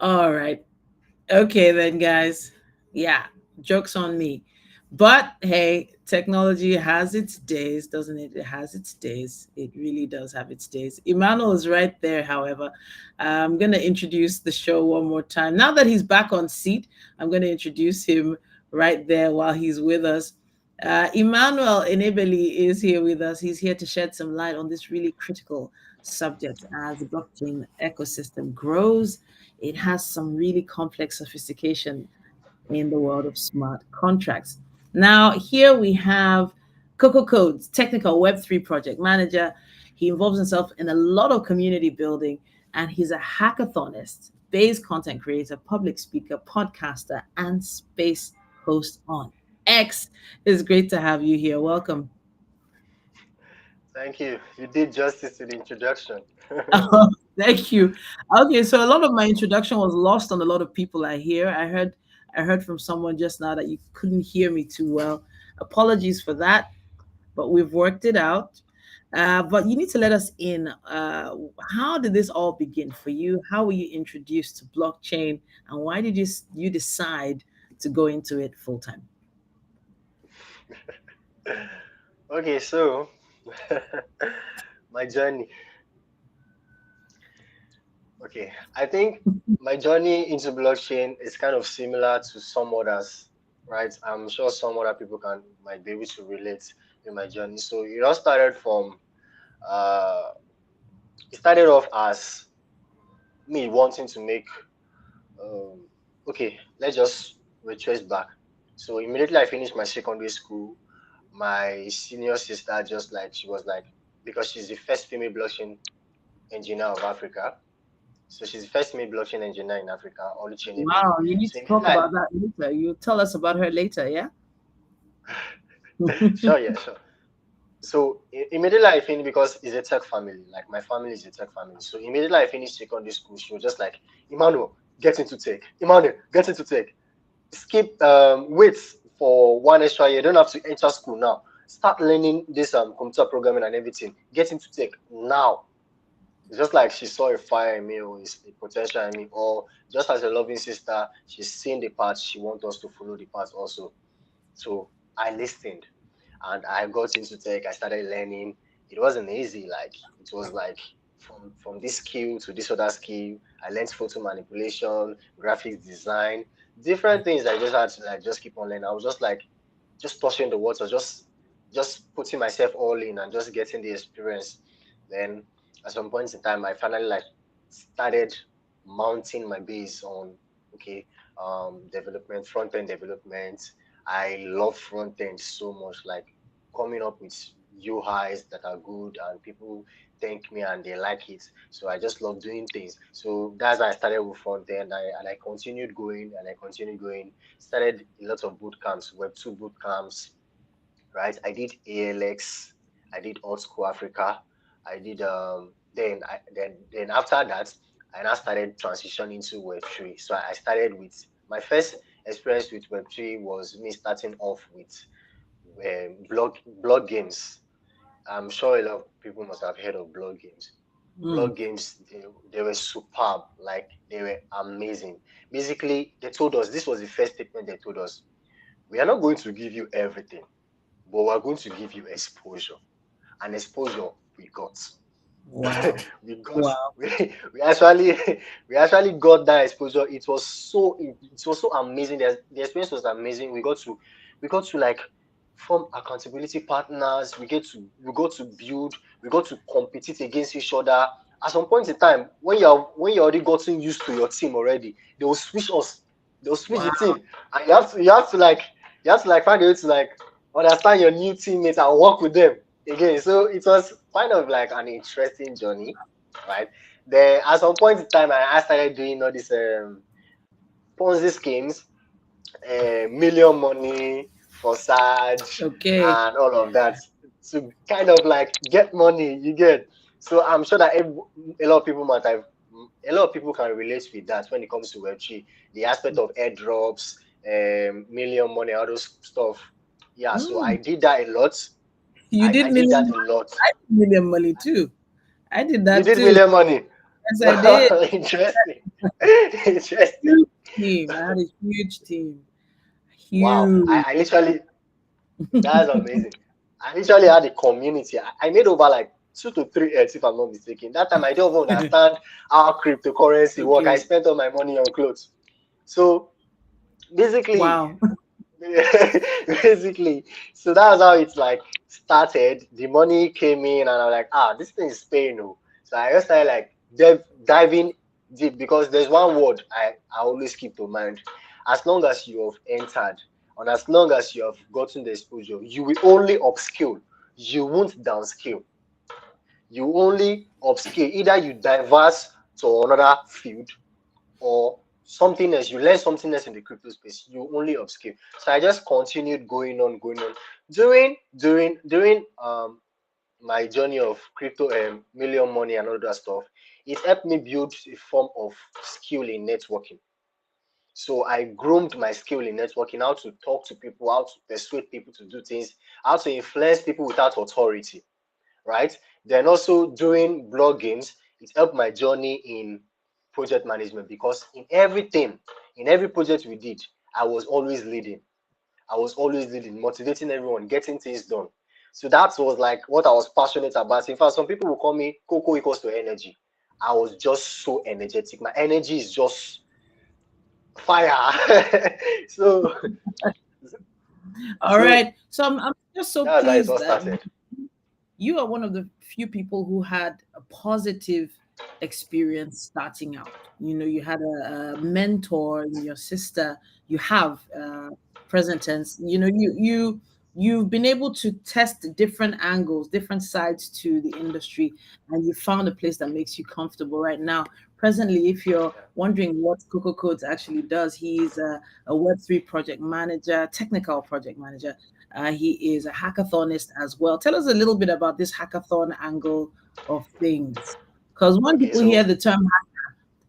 All right. Okay, then, guys. Yeah, joke's on me. But hey, technology has its days, doesn't it? It has its days. It really does have its days. Emmanuel is right there, however. I'm going to introduce the show one more time. Now that he's back on seat, I'm going to introduce him right there while he's with us. Emmanuel Enebeli is here with us. He's here to shed some light on this really critical subject as the blockchain ecosystem grows. It has some really complex sophistication in the world of smart contracts. Now, here we have kokocodes, technical Web3 project manager. He involves himself in a lot of community building, and he's a hackathonist, based content creator, public speaker, podcaster, and space host on X. It's great to have you here. Welcome. Thank you. You did justice to the introduction. Thank you. Okay, so a lot of my introduction was lost on a lot of people I hear. I heard from someone just now that you couldn't hear me too well. Apologies for that, but we've worked it out. But you need to let us in. How did this all begin for you? How were you introduced to blockchain, and why did you decide to go into it full time? Okay, so my journey. Okay, I think my journey into blockchain is kind of similar to some others, right? I'm sure some other people can might be able to relate with my journey. So it all started from uh, it started off as me wanting to make um, okay, let's just retrace back. So immediately I finished my secondary school, my senior sister just like she was like because she's the first female blockchain engineer of Africa. So she's the first female blockchain engineer in Africa, Oluchi Enebeli. Wow, you need So to immediately talk about that later. You tell us about her later, yeah? sure, yeah, sure. So immediately I finished because it's a tech family. Like my family is a tech family. So immediately I finished secondary school, she was just like, Emmanuel, get into tech. Emmanuel, get into tech. Skip wait for 1 extra year. You don't have to enter school now. Start learning this computer programming and everything. Get into tech now. It's just like she saw a fire in me or a potential in me, or just as a loving sister, she's seen the path. She wants us to follow the path also. So I listened and I got into tech. I started learning. It wasn't easy. Like it was like from this skill to this other skill. I learned photo manipulation, graphics design, different things. I just had to like just keep on learning. I was just like just touching the water, just putting myself all in and just getting the experience. Then at some point in time, I finally like started mounting my base on okay development, front end development. I love front end so much, like coming up with UIs that are good and people thank me and they like it. So I just love doing things. So that's how I started with front end. And I continued going and I continued going. Started a lot of boot camps, Web2 boot camps, right? I did ALX, I did Old School Africa, I did then after that I now started transitioning to Web3. So I started with my first experience with Web3 was me starting off with blog games. I'm sure a lot of people must have heard of blog games. Mm. Blog games, they were superb, like they were amazing. Basically, they told us this was the first statement they told us: we are not going to give you everything, but we're going to give you exposure. And exposure we got. Wow. we got Wow. we actually we actually got that exposure. It was so amazing. The experience was amazing. We got to like form accountability partners. We got to build, we got to compete against each other. At some point in time, when you're already gotten used to your team already, they will switch us. They'll switch the Wow. team. And you have to like find a way to like understand your new teammates and work with them again. So it was kind of like an interesting journey, right? Then at some point in time, I started doing all these Ponzi schemes, million money for Saj, Okay. and all of that to kind of like get money. You get. So I'm sure that a lot of people might have. A lot of people can relate with that when it comes to Web3, the aspect of airdrops, million money, all those stuff. Yeah, so I Mm. did that a lot. You I did did that million. a lot. I did million money too. I did You that did too. million money. Yes, I did. Interesting. Interesting. Huge team. I had a huge team. Wow. Huge. I literally, that's amazing. I literally had a community. I made over like 2 to 3 eggs, if I'm not mistaken. That time I don't even understand how cryptocurrency work. I Okay. spent all my money on clothes. So basically, Wow. basically, so that's how it's like started. The money came in, and I'm like, this thing is paying. Oh. So I just started like diving deep because there's one word I always keep to mind. As long as you have entered, and as long as you have gotten the exposure, you will only upskill. You won't downskill. You only upskill. Either you diverse to another field or something else. You learn something else in the crypto space. You only upskill. So I just continued going on. During my journey of crypto million money and all that stuff, it helped me build a form of skill in networking. So I groomed my skill in networking, how to talk to people, how to persuade people to do things, how to influence people without authority, right? Then also doing blog games, it helped my journey in project management because in every project we did, I was always leading. I was always leading, motivating everyone, getting things done. So that was like what I was passionate about. In fact, some people will call me Coco equals to energy. I was just so energetic. My energy is just fire. so All so right. So I'm just so that's how it pleased all that started. you are one of the few people who had a positive experience starting out. You know, you had a mentor in your sister. You have present tense. You know, you've been able to test different angles, different sides to the industry, and you found a place that makes you comfortable right now. Presently, if you're wondering what Coco Codes actually does, he's a Web3 project manager, technical project manager. He is a hackathonist as well. Tell us a little bit about this hackathon angle of things. Because when Okay, people hear so the term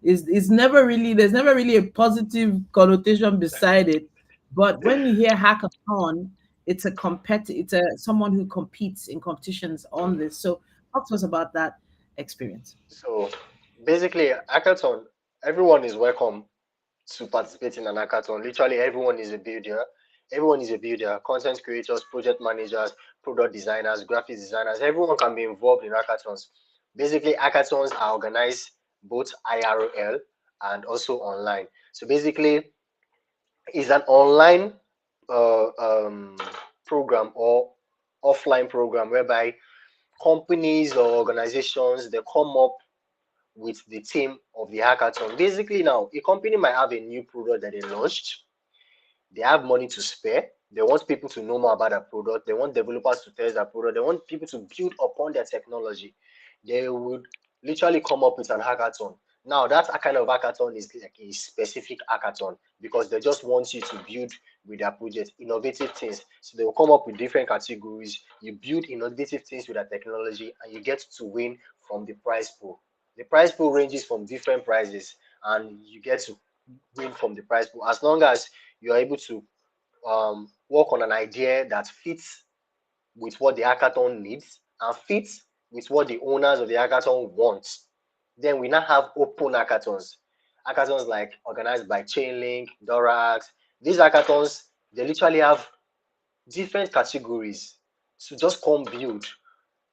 is never really there's never really a positive connotation beside it. But when you hear hackathon, it's it's a someone who competes in competitions on this. So talk to us about that experience. so basically, hackathon, everyone is welcome to participate in an hackathon. Literally, everyone is a builder. Everyone is a builder. Content creators, project managers, product designers, graphic designers. Everyone can be involved in hackathons. Basically, hackathons are organized both IRL and also online. So basically, it's an online uh, um, program or offline program whereby companies or organizations they come up with the theme of the hackathon. Basically, now a company might have a new product that they launched. They have money to spare. They want people to know more about their product. They want developers to test their product. They want people to build upon their technology. They would literally come up with an hackathon. Now, that kind of hackathon is like a specific hackathon because they just want you to build with their project innovative things. So they will come up with different categories. You build innovative things with their technology, and you get to win from the prize pool. The prize pool ranges from different prizes, and you get to win from the prize pool as long as you are able to work on an idea that fits with what the hackathon needs and fits with what the owners of the hackathon want. Then we now have open hackathons. Hackathons like organized by Chainlink, Dorax. These hackathons, they literally have different categories to just come build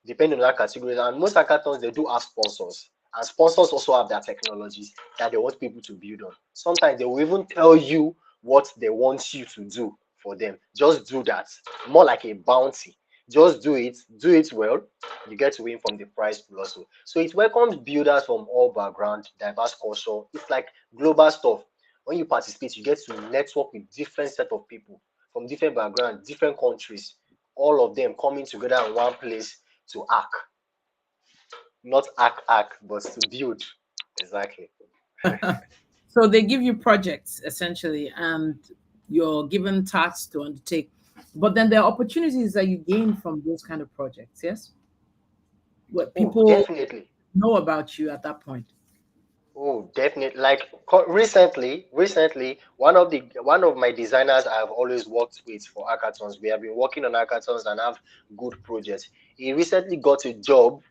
depending on that category. And most hackathons they do have sponsors, and sponsors also have their technologies that they want people to build on. Sometimes they will even tell you what they want you to do for them. Just do that. More like a bounty. Just do it well. You get to win from the prize pool also. So it welcomes builders from all background, diverse culture. It's like global stuff. When you participate, you get to network with different set of people from different backgrounds, different countries, all of them coming together in one place to hack, not hack, but to build. Exactly. So they give you projects essentially, and you're given tasks to undertake. But then there are opportunities that you gain from those kind of projects. Yes, what Oh, people definitely. know about you at that point. Oh, definitely. Like recently, one of my designers I've always worked with for hackathons. We have been working on hackathons and have good projects. He recently got a job,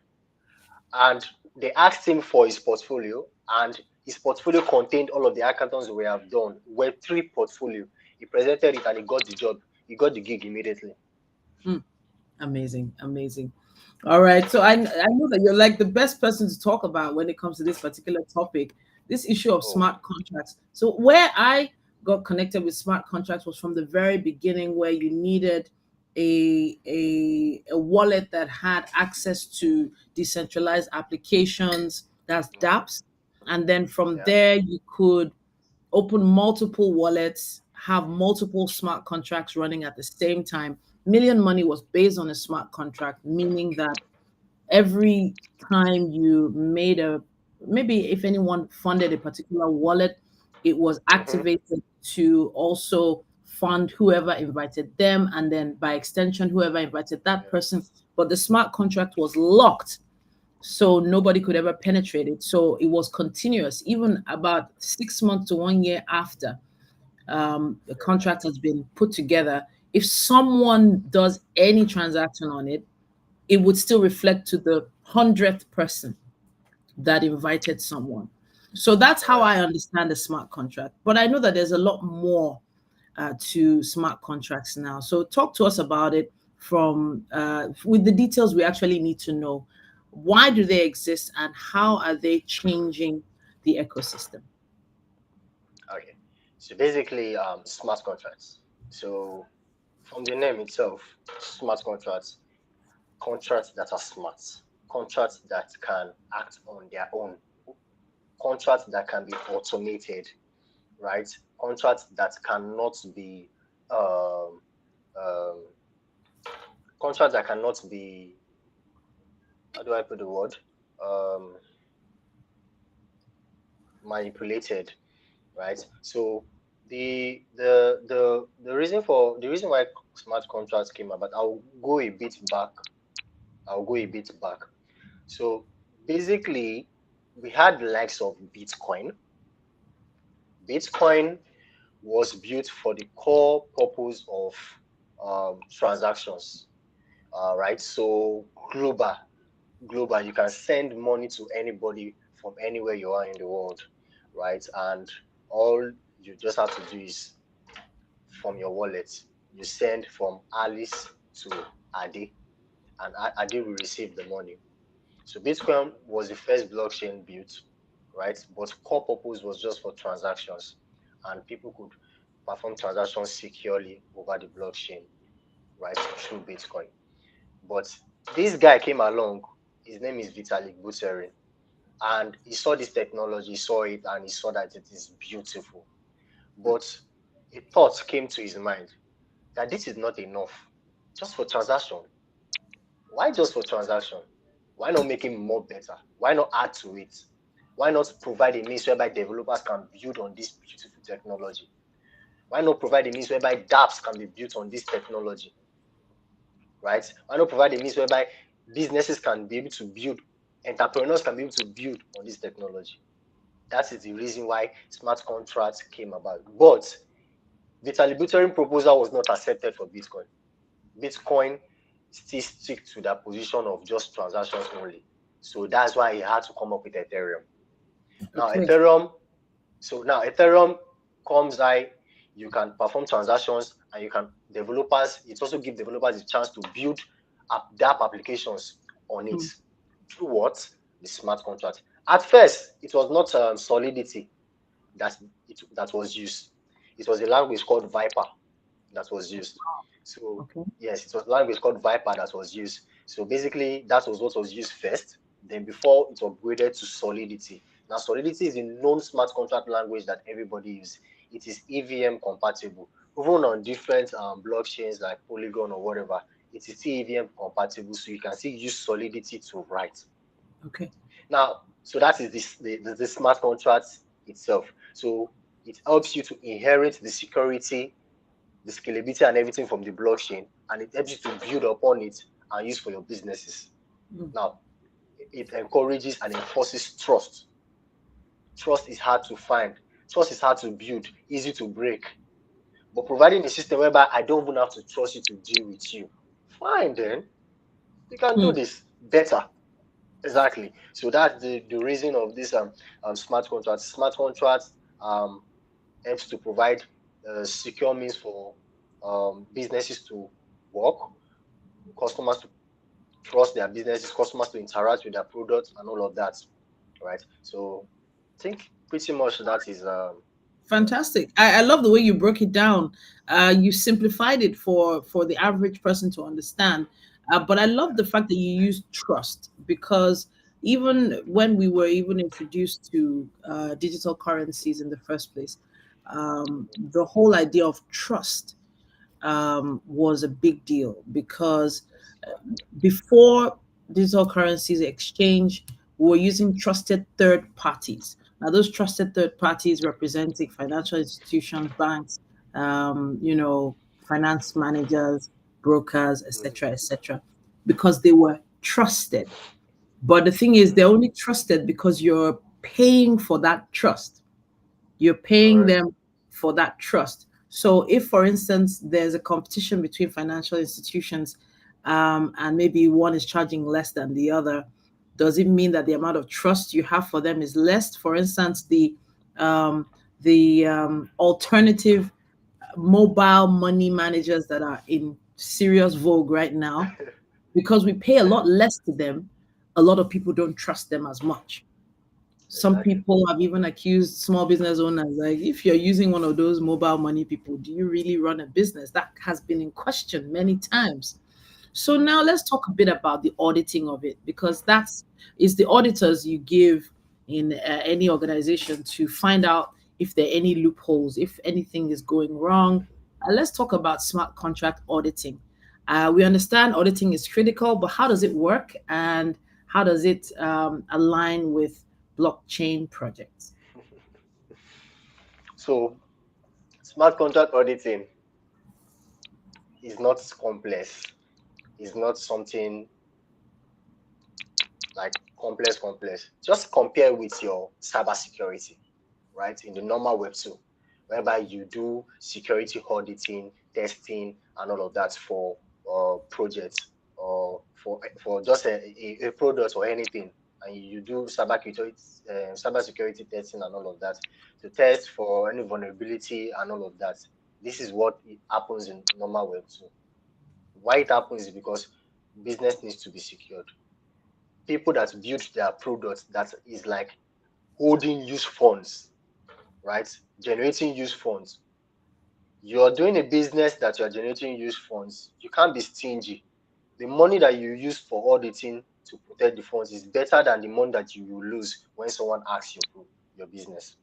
and They asked him for his portfolio, and his portfolio contained all of the hackathons we have done. Web3 portfolio. He presented it and he got the job. He got the gig immediately. Mm. Amazing, amazing. All right. So I know that you're like the best person to talk about when it comes to this particular topic, this issue of Oh, smart contracts. So where I got connected with smart contracts was from the very beginning, where you needed a wallet that had access to decentralized applications, that's dApps. And then from yeah. there you could open multiple wallets, have multiple smart contracts running at the same time. Million Money was based on a smart contract, meaning that every time you made a, maybe if anyone funded a particular wallet, it was Mm-hmm. activated to also fund whoever invited them, and then by extension whoever invited that Yeah. person. But the smart contract was locked, so nobody could ever penetrate it. So it was continuous, even about 6 months to 1 year after the contract has been put together. If someone does any transaction on it, it would still reflect to the 100th person that invited someone. So that's how Yeah. I understand the smart contract. But I know that there's a lot more to smart contracts now. So talk to us about it from with the details we actually need to know. Why do they exist and how are they changing the ecosystem? Okay. So basically, smart contracts. So from the name itself, smart contracts, contracts that are smart, contracts that can act on their own, contracts that can be automated, right? Contracts that cannot be, um, um, contracts that cannot be, how do I put the word? Um, Manipulated, right? So the reason why smart contracts came about, I'll go a bit back. I'll go a bit back. So basically, we had the likes of Bitcoin. Bitcoin was built for the core purpose of transactions, right? So global, you can send money to anybody from anywhere you are in the world, right? And all you just have to do is from your wallet, you send from Alice to Adi, and Adi will receive the money. So Bitcoin was the first blockchain built, right? But core purpose was just for transactions, and people could perform transactions securely over the blockchain, right? Through Bitcoin. But this guy came along. His name is Vitalik Buterin, and he saw this technology, saw it, and he saw that it is beautiful. But a thought came to his mind that this is not enough just for transaction. Why just for transaction? Why not make it more better? Why not add to it? Why not provide a means whereby developers can build on this beautiful technology? Why not provide a means whereby dApps can be built on this technology, right? Why not provide a means whereby businesses can be able to build, entrepreneurs can be able to build on this technology? That is the reason why smart contracts came about. But Vitaly Buterin's proposal was not accepted for Bitcoin. Bitcoin still stick to that position of just transactions only. So that's why he had to come up with Ethereum. Now Okay. Ethereum, now Ethereum comes by, you can perform transactions and you can developers, it also gives developers a chance to build app applications on it. Hmm. Through what? The smart contract. At first, it was not Solidity that was used. It was a language called Viper that was used. So Okay. yes, it was a language called Viper that was used. So basically, that was what was used first. Then before it upgraded to Solidity. Now Solidity is a known smart contract language that everybody uses. It is EVM compatible, even on different blockchains like Polygon or whatever. It is still EVM compatible, so you can still use Solidity to write. Okay. Now, so that is the smart contract itself. So it helps you to inherit the security, the scalability, and everything from the blockchain, and it helps you to build upon it and use for your businesses. Hmm. Now, it encourages and enforces trust. Trust is hard to find. Trust is hard to build, easy to break. But providing a system whereby I don't even have to trust you to deal with you, fine then, you can do Hmm. this better. Exactly. So that's the reason of this smart contracts. Smart contracts helps to provide secure means for businesses to work, customers to trust their businesses, customers to interact with their products, and all of that. Right. So I think pretty much that is Fantastic. I love the way you broke it down. You simplified it for the average person to understand. But I love the fact that you used trust, because even when we were even introduced to digital currencies in the first place, the whole idea of trust was a big deal, because before digital currencies exchange, we were using trusted third parties. Now, those trusted third parties representing financial institutions, banks, finance managers, brokers, etc., etc., because they were trusted. But the thing is, they're only trusted because you're paying for that trust. You're paying correct. them for that trust. So, if, for instance, there's a competition between financial institutions, and maybe one is charging less than the other, does it mean that the amount of trust you have for them is less? For instance, the alternative mobile money managers that are in serious vogue right now, because we pay a lot less to them, a lot of people don't trust them as much. Some Exactly. people have even accused small business owners, like, if you're using one of those mobile money people, do you really run a business? That has been in question many times. So now let's talk a bit about the auditing of it, because that's is the auditors you give in any organization to find out if there are any loopholes, if anything is going wrong. Let's talk about smart contract auditing. We understand auditing is critical, but how does it work, and how does it align with blockchain projects? So smart contract auditing is not complex. It's not something like complex. Just compare with your cybersecurity, right? In the normal web 2, whereby you do security auditing, testing, and all of that for projects or for just a product or anything. And you do cybersecurity testing and all of that to test for any vulnerability and all of that. This is what it happens in normal web 2. Why it happens is because business needs to be secured. People that build their products that is like holding use funds, right? Generating use funds. You're doing a business that you're generating use funds. You can't be stingy. The money that you use for auditing to protect the funds is better than the money that you will lose when someone asks your business,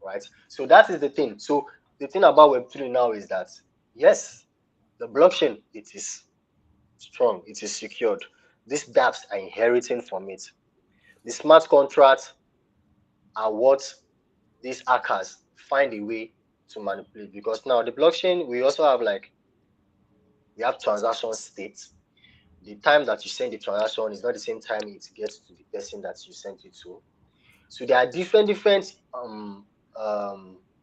right? So that is the thing. So the thing about Web3 now is that yes, the blockchain, it is strong, it is secured. These dApps are inheriting from it. The smart contracts are what these hackers find a way to manipulate, because now the blockchain, we also have like we have transaction states. The time that you send the transaction is not the same time it gets to the person that you sent it to. So there are different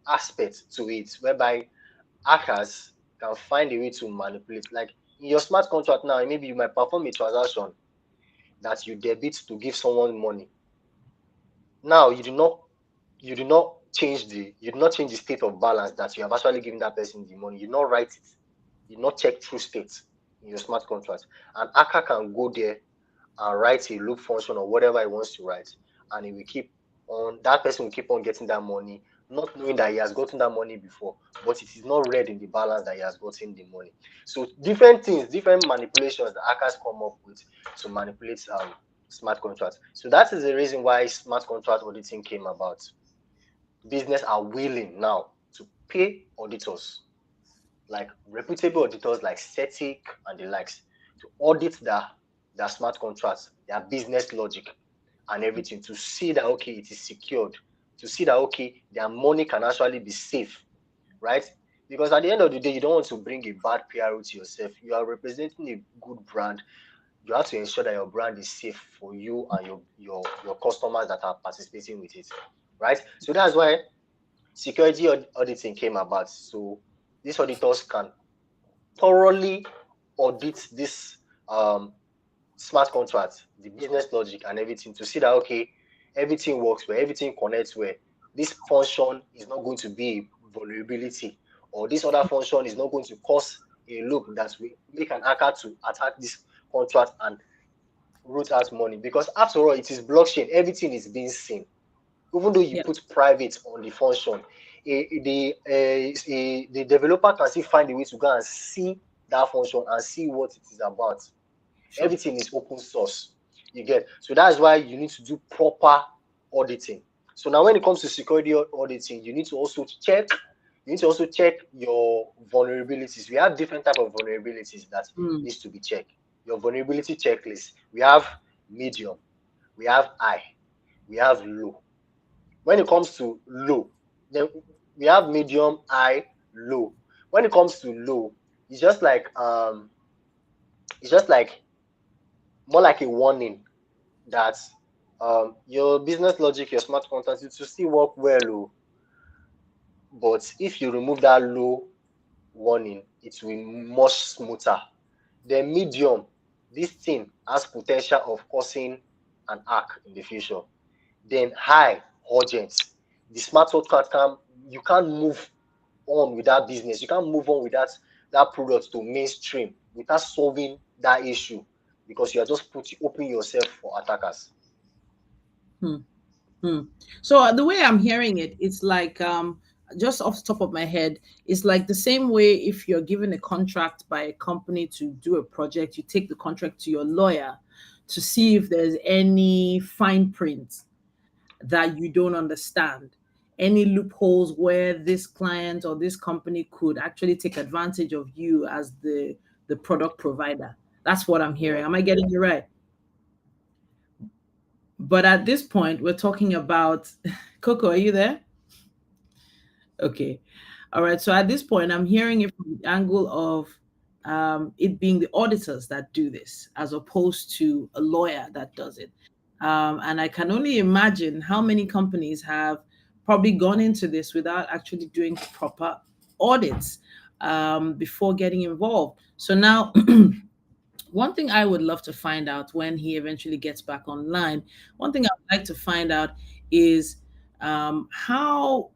aspects to it, whereby hackers can find a way to manipulate. Like in your smart contract now, maybe you might perform a transaction that you debit to give someone money. Now you do not change the state of balance that you have actually given that person the money. You do not write it. You do not check true state in your smart contract. And hacker can go there and write a loop function or whatever he wants to write, and he will keep on that person will keep on getting that money, not knowing that he has gotten that money before, but it is not read in the balance that he has gotten the money. So different things, different manipulations that hackers come up with to manipulate smart contracts. So that is the reason why smart contract auditing came about. Business are willing now to pay auditors, like reputable auditors like Cetic and the likes, to audit their smart contracts, their business logic and everything, to see that okay, it is secured, to see that okay, their money can actually be safe, right? Because at the end of the day, you don't want to bring a bad PR to yourself. You are representing a good brand. You have to ensure that your brand is safe for you and your customers that are participating with it, right? So that's why security auditing came about. So these auditors can thoroughly audit this smart contracts, the business logic and everything to see that okay, everything works well, everything connects well. This function is not going to be a vulnerability, or this other function is not going to cause a loop that will make an hacker to attack this contract and root out money. Because after all, it is blockchain, everything is being seen. Even though you Yeah. put private on the function, the developer can still find a way to go and see that function and see what it is about. Sure. Everything is open source. You get, so that's why you need to do proper auditing. So now when it comes to security auditing, you need to also check. You need to also check your vulnerabilities. We have different type of vulnerabilities that Mm. needs to be checked. Your vulnerability checklist. We have medium, we have high, we have low. When it comes to low, then we have medium, high, low. When it comes to low, it's just like it's just like more like a warning that your business logic, your smart contracts, it will still work well, oh, but if you remove that low warning, it will be much smoother. Then medium, this thing has potential of causing an hack in the future. Then high, urgent. The smart contract can, you can't move on with that business. You can't move on with that product to mainstream without solving that issue because you are just opening yourself for attackers. Hmm. Hmm. So the way I'm hearing it, it's like just off the top of my head, it's like the same way if you're given a contract by a company to do a project, you take the contract to your lawyer to see if there's any fine print that you don't understand, any loopholes where this client or this company could actually take advantage of you as the product provider. That's what I'm hearing. Yeah. Am I getting you right? But at this point, we're talking about Coco. Are you there? Okay. All right. So at this point, I'm hearing it from the angle of it being the auditors that do this as opposed to a lawyer that does it. And I can only imagine how many companies have probably gone into this without actually doing proper audits before getting involved. So now, one thing I would love to find out when he eventually gets back online, one thing I would like to find out is how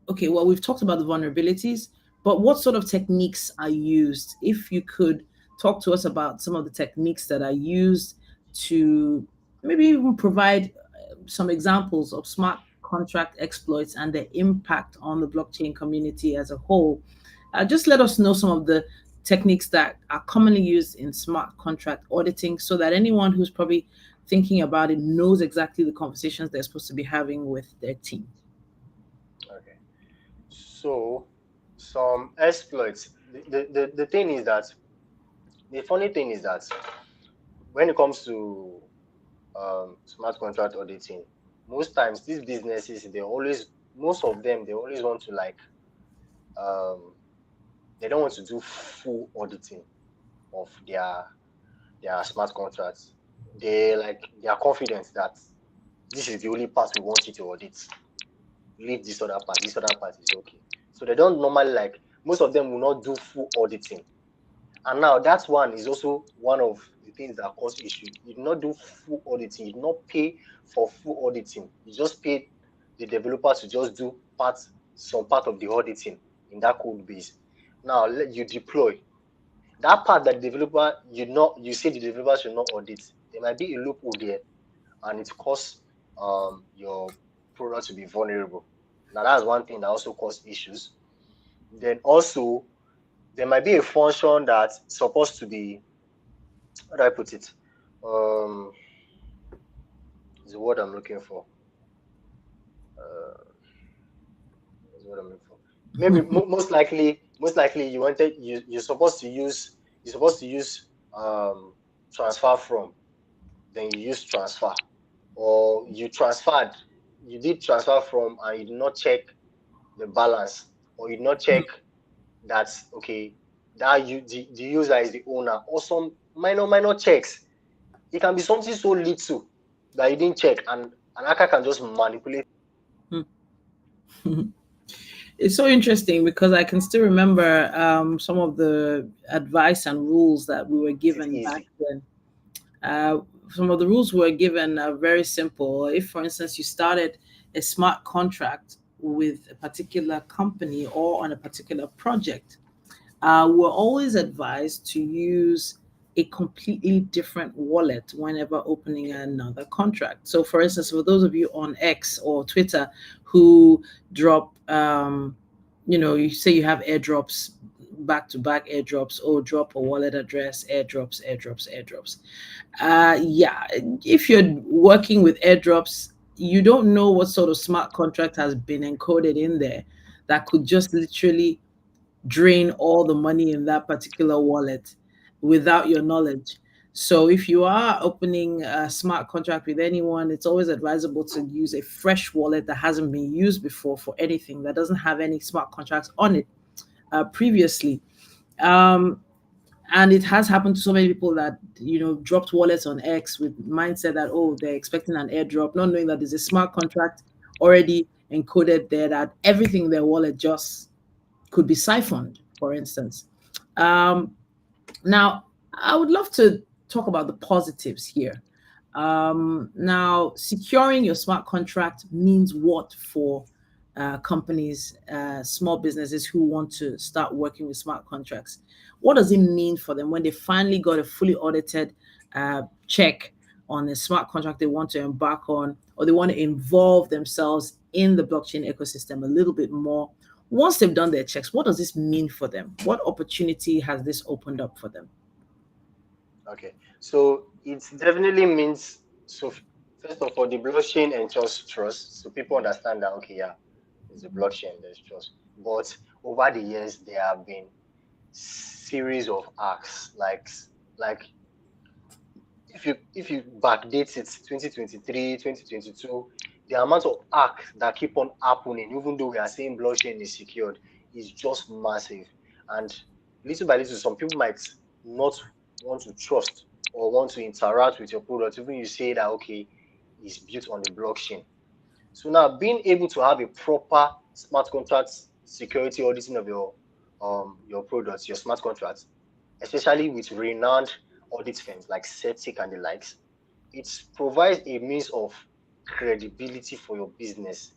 okay, well, we've talked about the vulnerabilities, but what sort of techniques are used? If you could talk to us about some of the techniques that are used to maybe even provide some examples of smart contract exploits and their impact on the blockchain community as a whole. Just let us know some of the techniques that are commonly used in smart contract auditing so that anyone who's probably thinking about it knows exactly the conversations they're supposed to be having with their team. Okay. So some exploits. The thing is that the funny thing is that when it comes to smart contract auditing, most times these businesses they always most of them they always want to like um they don't want to do full auditing of their smart contracts. They are confident that this is the only part we want you to audit. Leave this other part. This other part is okay. So they don't normally like most of them will not do full auditing. And now that one is also one of the things that cause issue. You do not do full auditing. You do not pay for full auditing. You just pay the developer to just do some part of the auditing in that code base. Now you deploy that part that the developer you say the developer should not audit. There might be a loophole there, and it causes your product to be vulnerable. Now that's one thing that also causes issues. Then also there might be a function that's supposed to be, how do I put it? Um, is the word I'm looking for. Uh, is what I'm looking for. Maybe most likely you're supposed to use transfer from. Then you use transfer, or you did transfer from, and you did not check the balance, or you did not check that okay that the user is the owner, or some minor checks. It can be something so little that you didn't check, and an hacker can just manipulate. It's so interesting because I can still remember some of the advice and rules that we were It given back easy. then. Uh, some of the rules were given are very simple. If, for instance, you started a smart contract with a particular company or on a particular project, we're always advised to use a completely different wallet whenever opening another contract. So, for instance, for those of you on X or Twitter who drop, you say you have airdrops, back to back airdrops, or drop a wallet address, airdrops, airdrops, airdrops. Yeah, if you're working with airdrops, you don't know what sort of smart contract has been encoded in there that could just literally drain all the money in that particular wallet without your knowledge. So if you are opening a smart contract with anyone, it's always advisable to use a fresh wallet that hasn't been used before for anything, that doesn't have any smart contracts on it previously. Um, and it has happened to so many people that dropped wallets on X with mindset that, oh, they're expecting an airdrop, not knowing that there's a smart contract already encoded there, that everything in their wallet just could be siphoned, for instance. Um, Now, I would love to talk about the positives here. Now, securing your smart contract means what for companies, small businesses who want to start working with smart contracts? What does it mean for them when they finally got a fully audited check on a smart contract they want to embark on, or they want to involve themselves in the blockchain ecosystem a little bit more? Once they've done their checks, what does this mean for them? What opportunity has this opened up for them? Okay, so it definitely means so. First of all, the blockchain ensures trust, so people understand that okay, yeah, it's a blockchain, there's trust. But over the years, there have been series of acts like if you backdate it 2023, 2022, the amount of acts that keep on happening, even though we are saying blockchain is secured, is just massive. And little by little, some people might not want to trust or want to interact with your product, even you say that okay, it's built on the blockchain. So now being able to have a proper smart contract security auditing of your products, your smart contracts, especially with renowned audit firms like Septic and the likes, it provides a means of credibility for your business,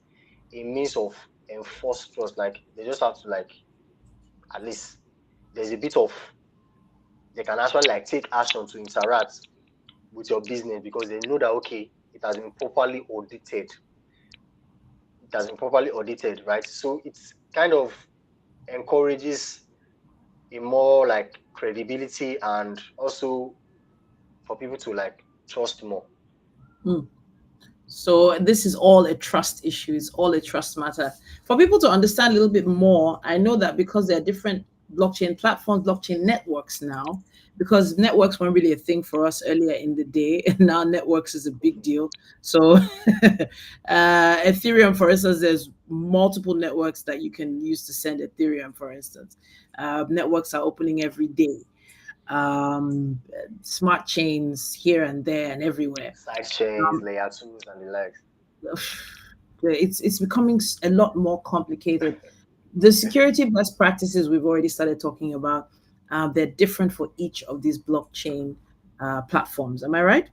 a means of enforced trust. Like they just have to like at least there's a bit of they can actually like take action to interact with your business because they know that okay, it has been properly audited. It has been properly audited, right? So it's kind of encourages a more like credibility and also for people to like trust more. Mm. So this is all a trust issue. It's all a trust matter. For people to understand a little bit more, I know that because there are different blockchain platforms, blockchain networks now, because networks weren't really a thing for us earlier in the day, and now networks is a big deal. So Ethereum, for instance, there's multiple networks that you can use to send Ethereum, for instance. Networks are opening every day. Smart chains here and there and everywhere. Side chains, Um, layer twos, and the likes. it's becoming a lot more complicated. The security best practices we've already started talking about, they're different for each of these blockchain platforms. Am I right?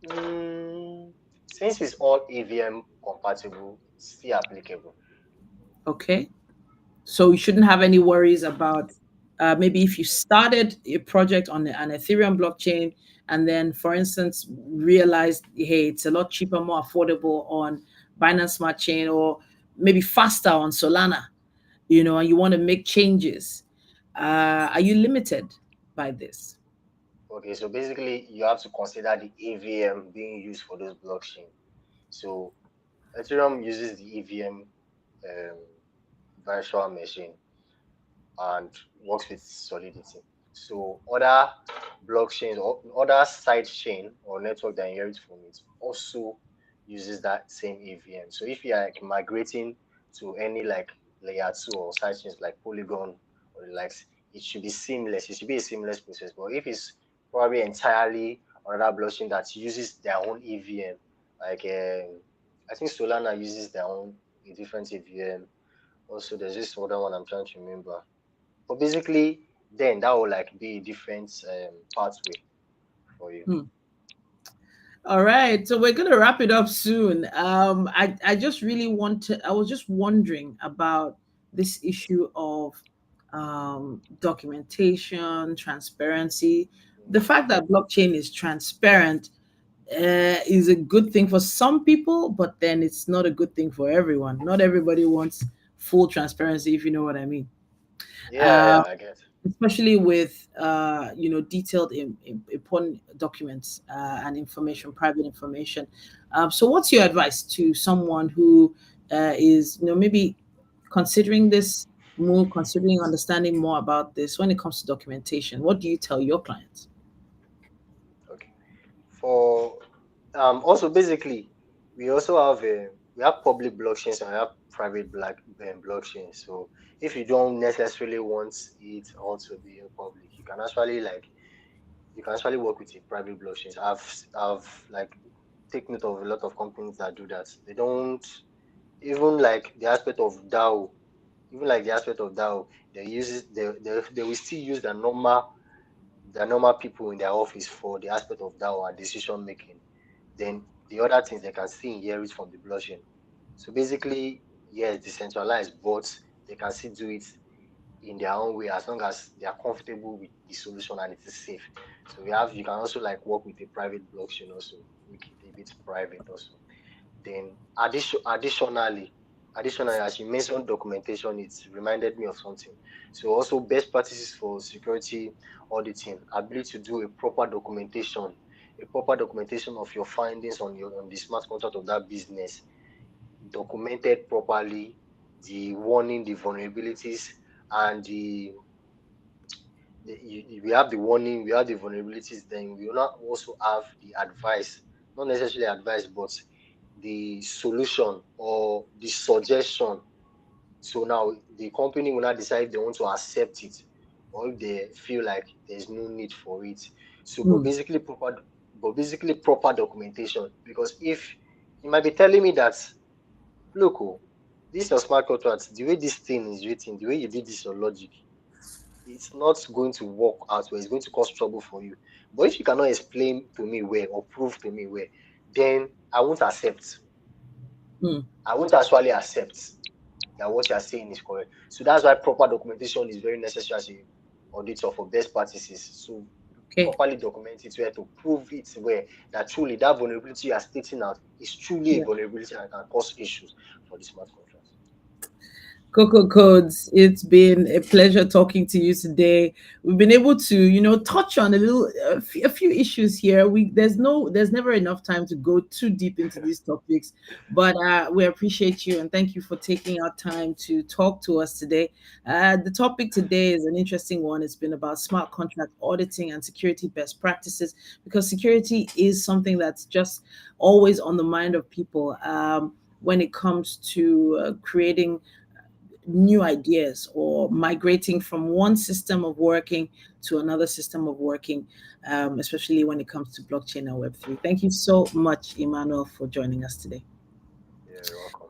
Mm, since it's all EVM compatible, it's still applicable. Okay. So you shouldn't have any worries about maybe if you started a project on an Ethereum blockchain and then, for instance, realized, hey, it's a lot cheaper, more affordable on Binance Smart Chain, or maybe faster on Solana, and you want to make changes. Are you limited by this? Okay, so basically you have to consider the EVM being used for those blockchain. So Ethereum uses the EVM um, virtual machine and works with Solidity. So other blockchains or other side chain or network that inherits from it also uses that same EVM. So if you are like migrating to any like layer two or side chains like Polygon or the likes, it should be seamless. It should be a seamless process. But if it's probably entirely another blockchain that uses their own EVM, like I think Solana uses their own a different EVM. Also, there's this other one I'm trying to remember. But basically, then that will like be a different pathway. for you. Hmm. All right, so we're gonna wrap it up soon. I just really want to. I was just wondering about this issue of documentation, transparency. The Mm, fact that blockchain is transparent is a good thing for some people, but then it's not a good thing for everyone. Not everybody wants full transparency, if you know what I mean. yeah, Uh, yeah, I get. Especially with detailed important documents and information, Mm, private information. So what's your advice to someone who is maybe considering this move, considering understanding more about this when it comes to documentation? What do you tell your clients? okay. For also basically we also have we have public blockchains and we have private blockchains. So if you don't necessarily want it all to be in public, you can actually work with a private blockchains. I've like take note of a lot of companies that do that. They don't even like the aspect of DAO, even like the aspect of DAO, they use it, they will still use the normal people in their office for the aspect of DAO and decision making. Then the other things they can still inherit from the blockchain. So basically, yes, decentralized, but they can still do it in their own way as long as they are comfortable with the solution and it is safe. So you can also like work with a private blockchain also, make it a bit private also. Then additionally, as you mentioned documentation, it reminded me of something. So also best practices for security auditing, ability to do a proper documentation of your findings on the smart contract of that business, documented properly, the warning, the vulnerabilities, and we have the warning, we have the vulnerabilities, then we will not also have the advice, not necessarily advice, but the solution or the suggestion. So now the company will not decide if they want to accept it or if they feel like there's no need for it. So, Hmm. but basically proper documentation. Because if you might be telling me that, look, oh, this your smart contract, the way this thing is written, the way you did this, your logic, it's not going to work out well. It's going to cause trouble for you. But if you cannot explain to me where or prove to me where, then I won't accept. Hmm. I won't actually accept that what you are saying is correct. So that's why proper documentation is very necessary as a auditor for best practices. So Okay. properly document it where to prove it where that truly that vulnerability you are stating out is truly a Yeah. vulnerability and can cause issues for the smart contract. Coco Codes, it's been a pleasure talking to you today. We've been able to, touch on a few issues here. There's never enough time to go too deep into these topics, but we appreciate you and thank you for taking our time to talk to us today. The topic today is an interesting one. It's been about smart contract auditing and security best practices because security is something that's just always on the mind of people when it comes to creating new ideas or migrating from one system of working to another system of working, especially when it comes to blockchain and Web3. Thank you so much, Emmanuel, for joining us today. Yeah, you're welcome.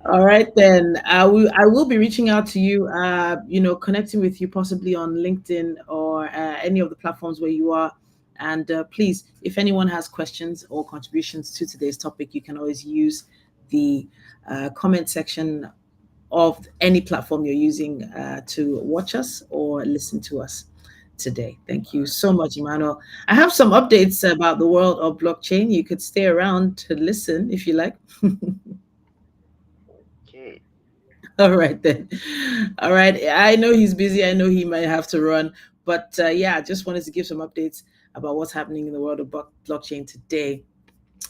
All right, then I will be reaching out to you, connecting with you possibly on LinkedIn or any of the platforms where you are. And please, if anyone has questions or contributions to today's topic, you can always use the comment section of any platform you're using to watch us or listen to us today. Thank All you right. so much, Emmanuel. I have some updates about the world of blockchain. You could stay around to listen if you like. Okay. All right, then. All right. I know he's busy. I know he might have to run. But yeah, just wanted to give some updates about what's happening in the world of blockchain today.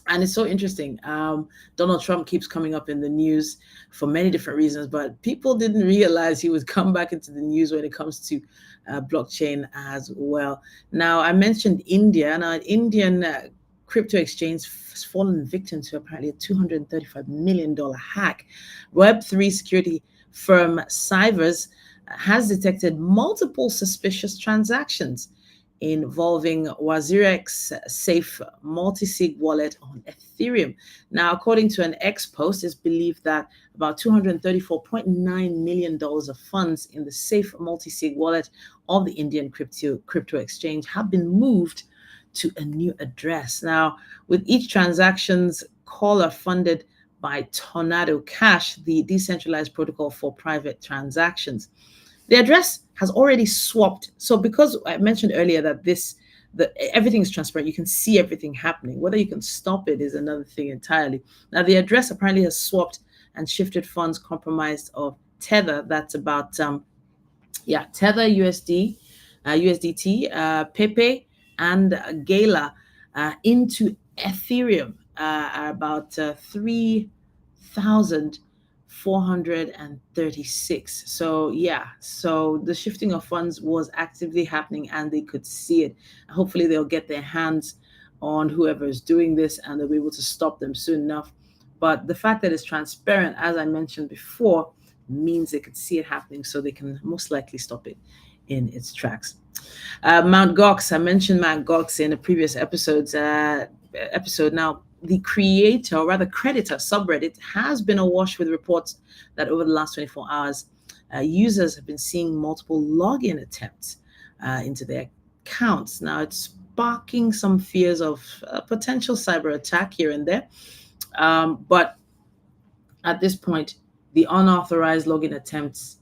And it's so interesting. Donald Trump keeps coming up in the news for many different reasons, but people didn't realize he would come back into the news when it comes to blockchain as well. Now, I mentioned India. Now, an Indian crypto exchange has fallen victim to apparently a $235 million hack. Web3 security firm Cybers has detected multiple suspicious transactions involving Wazirex Safe multi-sig wallet on Ethereum. Now, according to an X post, it's believed that about $234.9 million of funds in the Safe multi-sig wallet of the Indian crypto exchange have been moved to a new address. Now, with each transaction's caller funded by Tornado Cash, the decentralized protocol for private transactions, the address has already swapped. So because I mentioned earlier that everything is transparent, you can see everything happening. Whether you can stop it is another thing entirely. Now the address apparently has swapped and shifted funds comprised of Tether. That's about Tether USD, USDT, Pepe, and Gala into Ethereum, about 3,436. So so the shifting of funds was actively happening, and they could see it. Hopefully, they'll get their hands on whoever is doing this, and they'll be able to stop them soon enough. But the fact that it's transparent, as I mentioned before, means they could see it happening, so they can most likely stop it in its tracks. Mount Gox, I mentioned Mount Gox in a previous episode. Now, the creator, or rather creditor subreddit, has been awash with reports that over the last 24 hours, users have been seeing multiple login attempts into their accounts. Now, it's sparking some fears of a potential cyber attack here and there. But at this point, the unauthorized login attempts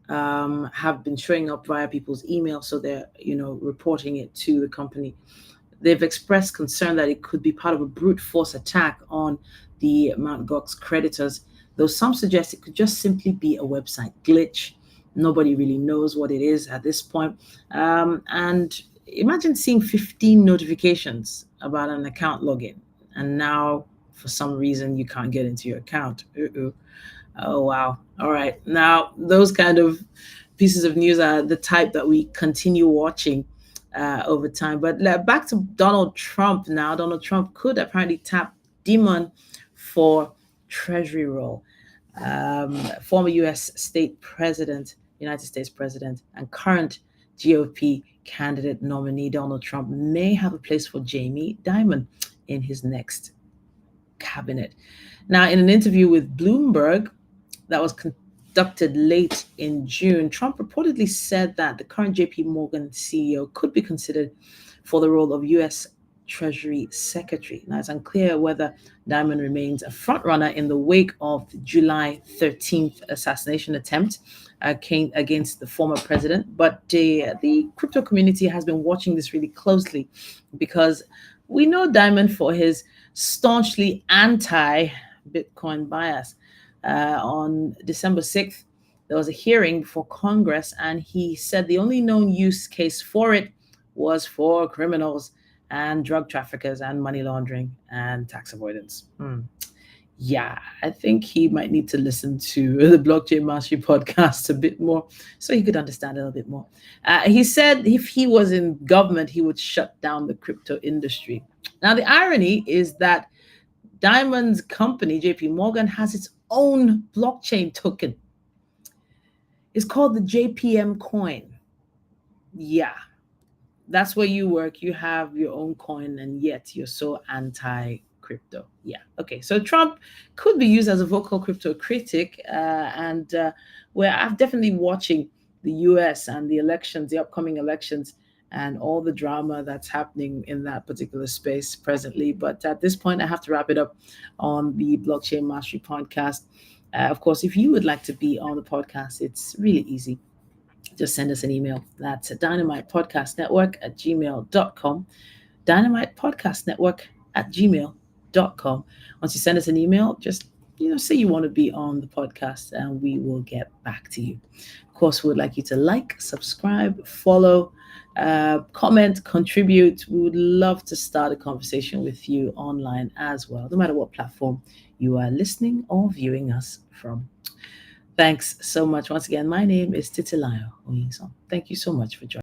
have been showing up via people's email, so they're reporting it to the company. They've expressed concern that it could be part of a brute force attack on the Mt. Gox creditors, though some suggest it could just simply be a website glitch. Nobody really knows what it is at this point. And imagine seeing 15 notifications about an account login, and now for some reason you can't get into your account. Oh, wow. All right. Now, those kind of pieces of news are the type that we continue watching over time. But back to Donald Trump now. Donald Trump could apparently tap Demon for Treasury role. Former U.S. United States President, and current GOP candidate nominee Donald Trump may have a place for Jamie Dimon in his next cabinet. Now, in an interview with Bloomberg that was conducted late in June, Trump reportedly said that the current JP Morgan CEO could be considered for the role of U.S. Treasury Secretary. Now, it's unclear whether Dimon remains a frontrunner in the wake of the July 13th assassination attempt against the former president, but the crypto community has been watching this really closely because we know Dimon for his staunchly anti-Bitcoin bias. On December 6th, there was a hearing before Congress, and he said the only known use case for it was for criminals and drug traffickers and money laundering and tax avoidance. Yeah, I think he might need to listen to the Blockchain Mastery podcast a bit more so he could understand a little bit more. He said if he was in government, he would shut down the crypto industry. Now, the irony is that Dimon's company, JP Morgan, has its own blockchain token. It's called the JPM coin. Yeah, that's where you work. You have your own coin, and yet you're so anti crypto. Yeah. Okay. So Trump could be used as a vocal crypto critic, and where I'm definitely watching the U.S. and the elections, the upcoming elections, and all the drama that's happening in that particular space presently. But at this point, I have to wrap it up on the Blockchain Mastery podcast. Of course, if you would like to be on the podcast, it's really easy. Just send us an email. That's dynamitepodcastnetwork@gmail.com. dynamitepodcastnetwork@gmail.com. Once you send us an email, just say you want to be on the podcast, and we will get back to you. Of course, we would like you to like, subscribe, follow, comment, contribute. We would love to start a conversation with you online as well, no matter what platform you are listening or viewing us from. Thanks so much. Once again, my name is Titi Oyinsan. Thank you so much for joining.